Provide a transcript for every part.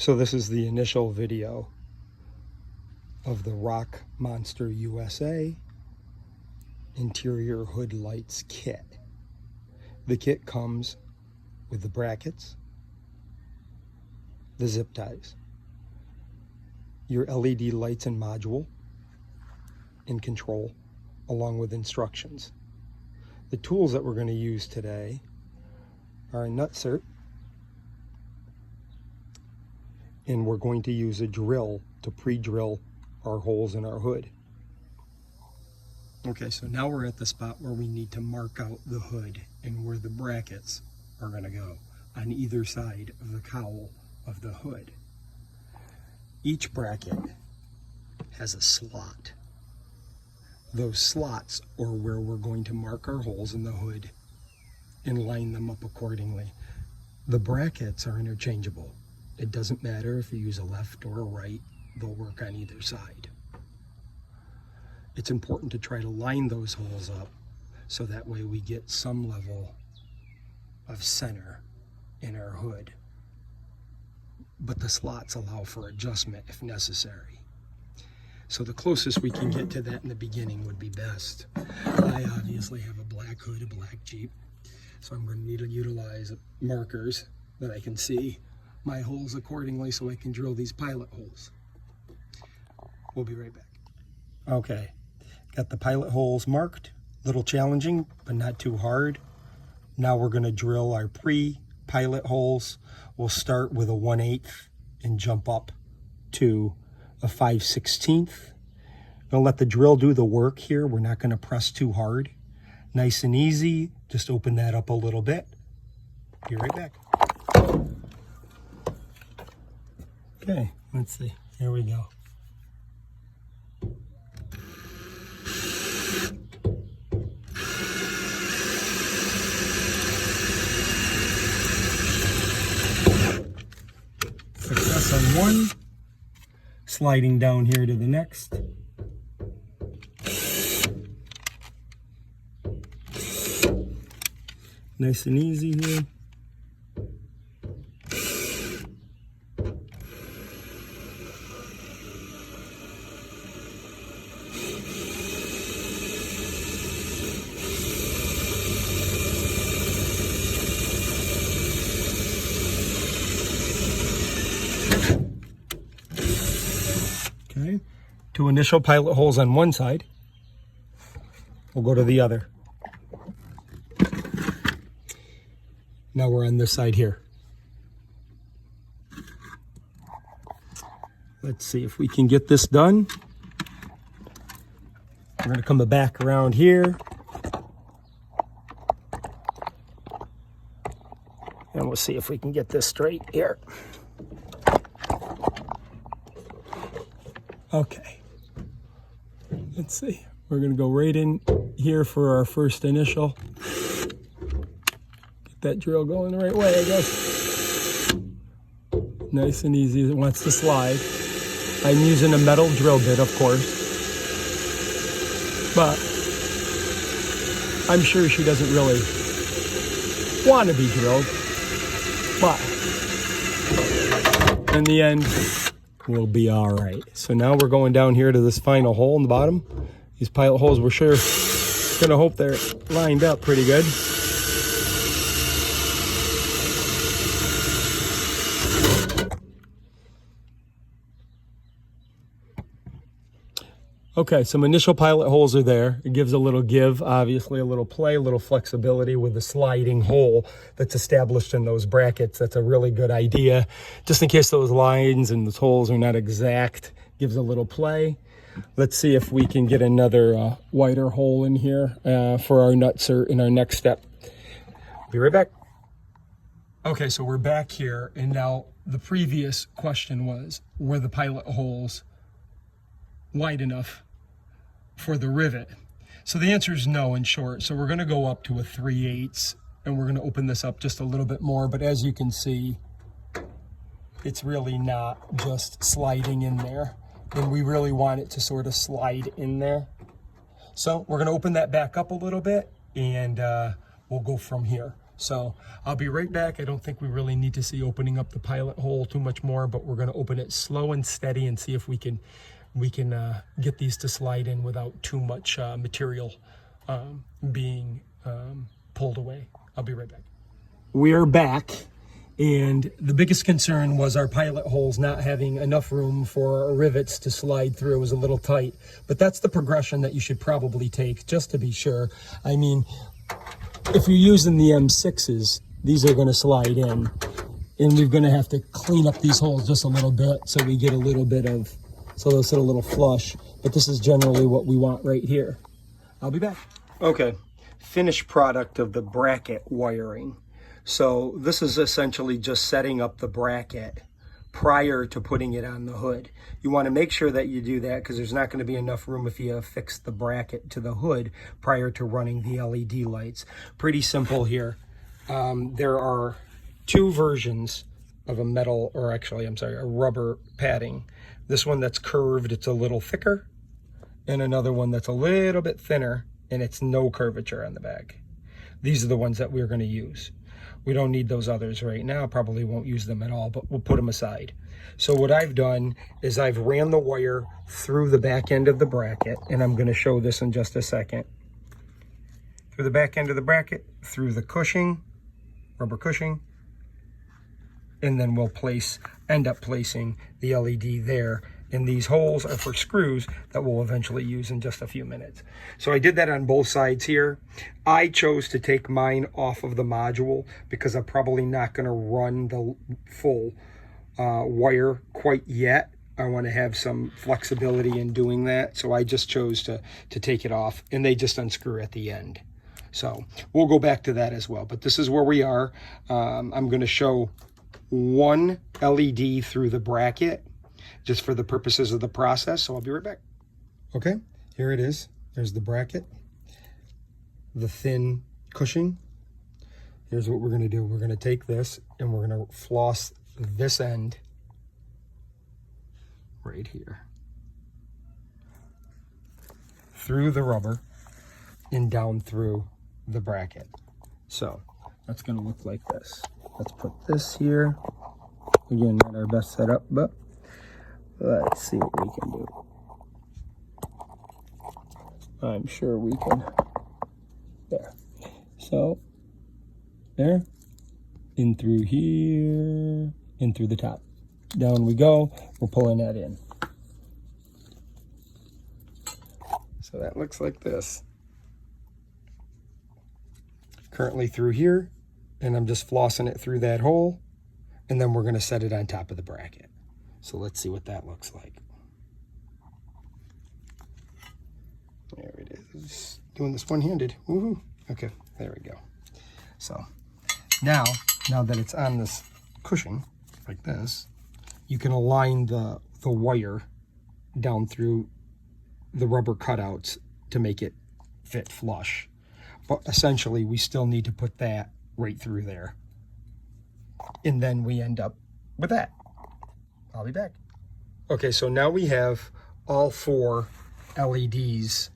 So this is the initial video of the RockMonsterUSA interior hood lights kit. The kit comes with the brackets, the zip ties, your LED lights and module and control, along with instructions. The tools that we're going to use today are a nutsert, and we're going to use a drill to pre-drill our holes in our hood. Okay, so now we're at the spot where we need to mark out the hood and where the brackets are going to go on either side of the cowl of the hood. Each bracket has a slot. Those slots are where we're going to mark our holes in the hood and line them up accordingly. The brackets are interchangeable. It doesn't matter if you use a left or a right, they'll work on either side. It's important to try to line those holes up so that way we get some level of center in our hood. But the slots allow for adjustment if necessary. So the closest we can get to that in the beginning would be best. I obviously have a black hood, a black Jeep, so I'm going to need to utilize markers that I can see my holes accordingly so I can drill these pilot holes. We'll be right back. Okay, got the pilot holes marked. A little challenging, but not too hard. Now we're going to drill our pre-pilot holes. We'll start with a 1/8 and jump up to a 5/16. Gonna let the drill do the work here. We're not going to press too hard. Nice and easy. Just open that up a little bit. Be right back. Okay, let's see. Here we go. Success on one. Sliding down here to the next. Nice and easy here. Okay, 2 initial pilot holes on one side. We'll go to the other. Now we're on this side here. Let's see if we can get this done. We're going to come back around here. And we'll see if we can get this straight here. Okay. Let's see. We're going to go right in here for our first initial. Get that drill going the right way, I guess. Nice and easy. It wants to slide. I'm using a metal drill bit, of course. But I'm sure she doesn't really want to be drilled. But in the end, we'll be all right. So now we're going down here to this final hole in the bottom. These pilot holes, we're sure gonna hope they're lined up pretty good. Okay, some initial pilot holes are there. It gives a little give, obviously a little play, a little flexibility with the sliding hole that's established in those brackets. That's a really good idea. Just in case those lines and those holes are not exact, gives a little play. Let's see if we can get another wider hole in here for our nutsert in our next step. Be right back. Okay, so we're back here, and now the previous question was, were the pilot holes wide enough for the rivet? So the answer is no, in short. So we're going to go up to a 3/8, and we're going to open this up just a little bit more. But as you can see, it's really not just sliding in there, and we really want it to sort of slide in there. So we're going to open that back up a little bit, and we'll go from here. So I'll be right back. I don't think we really need to see opening up the pilot hole too much more, but we're going to open it slow and steady and see if we can get these to slide in without too much material being pulled away. I'll be right back. We're back, and the biggest concern was our pilot holes not having enough room for rivets to slide through. It was a little tight, but that's the progression that you should probably take just to be sure. I mean, if you're using the M6s, these are going to slide in, and we're going to have to clean up these holes just a little bit so we get a little bit of, so they'll sit a little flush, but this is generally what we want right here. I'll be back. Okay, finished product of the bracket wiring. So this is essentially just setting up the bracket prior to putting it on the hood. You want to make sure that you do that because there's not going to be enough room if you fix the bracket to the hood prior to running the LED lights. Pretty simple here. There are two versions of a metal, or actually, I'm sorry, a rubber padding. This one that's curved, it's a little thicker, and another one that's a little bit thinner, and it's no curvature on the back. These are the ones that we're going to use. We don't need those others right now, probably won't use them at all, but we'll put them aside. So what I've done is I've ran the wire through the back end of the bracket, and I'm going to show this in just a second. Through the back end of the bracket, through the cushing, rubber cushing, and then we'll end up placing the LED there. And these holes are for screws that we'll eventually use in just a few minutes. So I did that on both sides here. I chose to take mine off of the module because I'm probably not going to run the full wire quite yet. I want to have some flexibility in doing that. So I just chose to take it off, and they just unscrew at the end. So we'll go back to that as well. But this is where we are. I'm going to show one LED through the bracket just for the purposes of the process. So I'll be right back. Okay, here it is. There's the bracket, the thin cushing. Here's what we're going to do. We're going to take this and we're going to floss this end right here through the rubber and down through the bracket. So that's going to look like this. Let's put this here. Again, not our best setup, but let's see what we can do. I'm sure we can. There. So, there. In through here. In through the top. Down we go. We're pulling that in. So that looks like this. Currently through here. And I'm just flossing it through that hole. And then we're going to set it on top of the bracket. So let's see what that looks like. There it is. Doing this one-handed. Woohoo. Okay, there we go. So now that it's on this cushion like this, you can align the wire down through the rubber cutouts to make it fit flush. But essentially, we still need to put that right through there. And then we end up with that. I'll be back. Okay, so now we have all 4 LEDs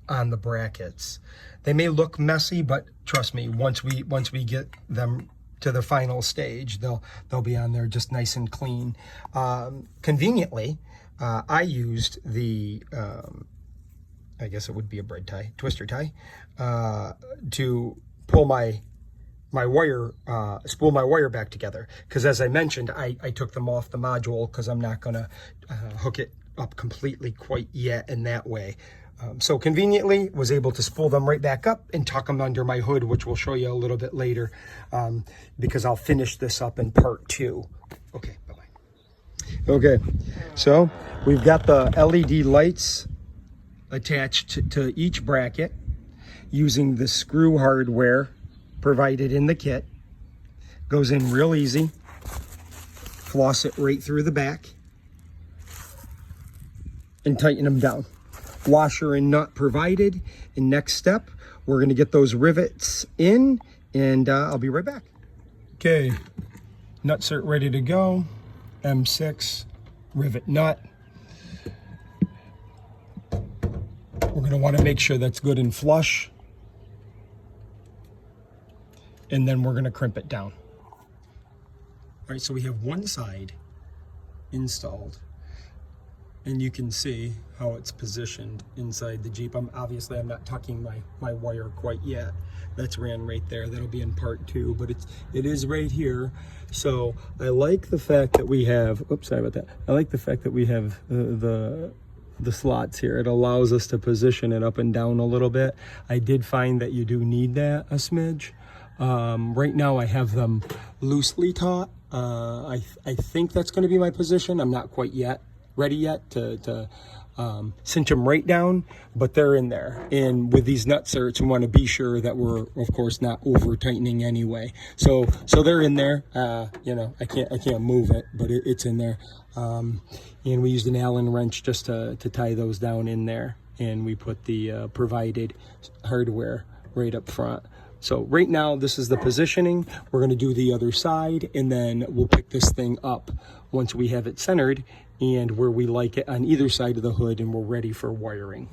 on the brackets. They may look messy, but trust me, once we get them to the final stage, they'll be on there just nice and clean. Conveniently, I used the I guess it would be a bread tie, twister tie, to pull my wire, spool my wire back together. Because as I mentioned, I took them off the module because I'm not gonna hook it up completely quite yet in that way. So conveniently was able to spool them right back up and tuck them under my hood, which we'll show you a little bit later, because I'll finish this up in part 2. Okay, bye-bye. Okay, so we've got the LED lights attached to each bracket using the screw hardware provided in the kit. Goes in real easy. Floss it right through the back and tighten them down. Washer and nut provided. And next step, we're going to get those rivets in, and I'll be right back. Okay, nutsert ready to go. M6 rivet nut. We're going to want to make sure that's good and flush. and then we're going to crimp it down. All right, so we have one side installed, and you can see how it's positioned inside the Jeep. Obviously I'm not tucking my wire quite yet. That's ran right there. That'll be in part 2, but it is right here. So I like the fact that we have, oops, sorry about that. I like the fact that we have the slots here. It allows us to position it up and down a little bit. I did find that you do need that a smidge. Right now I have them loosely taut. I think that's going to be my position. I'm not quite ready yet to cinch them right down, but they're in there. And with these nutserts, we want to be sure that we're, of course, not over tightening anyway. So they're in there. You know, I can't move it, but it's in there. And we used an Allen wrench just to tie those down in there. And we put the provided hardware right up front. So right now, this is the positioning. We're going to do the other side, and then we'll pick this thing up once we have it centered and where we like it on either side of the hood, and we're ready for wiring.